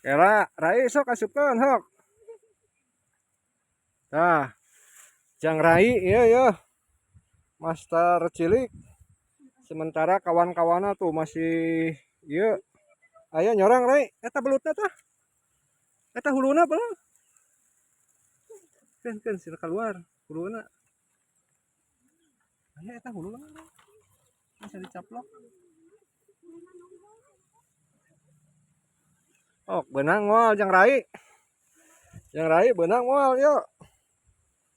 Kela, Rai sok asupkeun sok. Tah, Jang Rai ieu ya. Master cilik. Sementara kawan-kawana tuh masih ieu. Aya nyorang Rai, eta belutna tah. Eta huluna belum? Keun sila keluar huluna. Aya eta huluna. Bisa dicaplok. Oh, benang moal Jang Rai. Jang Rai benang moal yuk.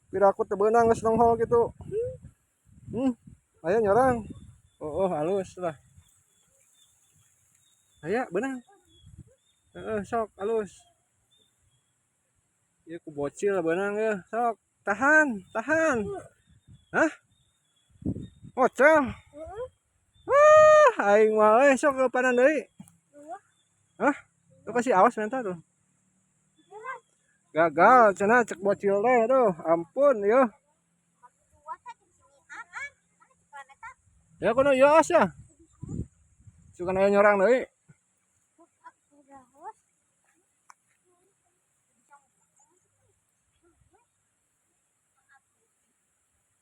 Pira aku teu beunang geus nonghol gitu. Aya nyorang. Oh, halus lah. Aya benang. Sok halus. Ieu ku bocil benang ya. Sok tahan, tahan. Hah? Ngocel. Aing mah sok panan deui. Hah? Tuh kasih awas mental tuh. Gagal cenah cek bocil teh tuh. Ampun ya. Ya kudu yos ya. Suka aya nyorang deui.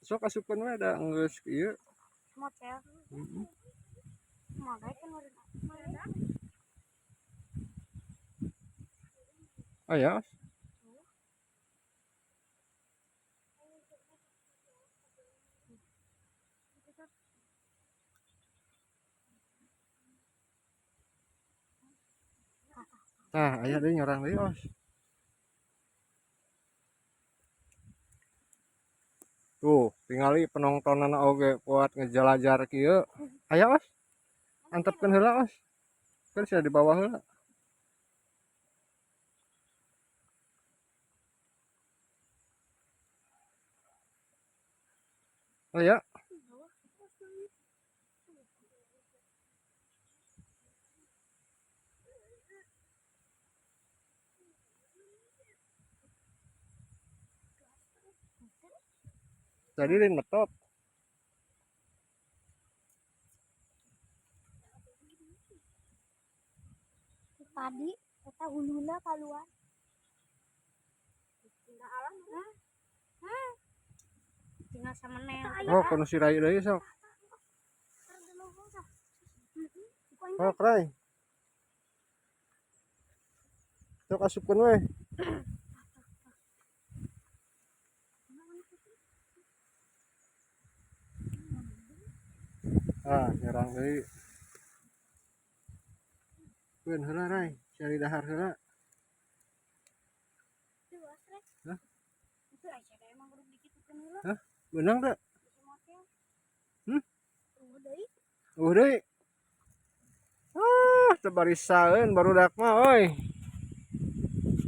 Sok asupkeun we da geus ieu. Motel. Heeh. Aya. Tah, aya deui nyorang deui, Os. Tuh, tingali penontonana oge kuat ngejalajar kieu. Aya, Os. Antepkeun heula, Os. Kan sia di bawah heula. Aya. Tadi rin metop. Tadi kita huluna keluar. Tinggal alam tinggal sama neo. Oh, kono si Rai deui sok. Oh, Rai. Sok asupkeun we. Ah, nyerang deui. Keun heula Rai, cari dahar heula. Hah? Hah? Beunang teu? Deui. Ah, teu barisaeun barudak mah euy.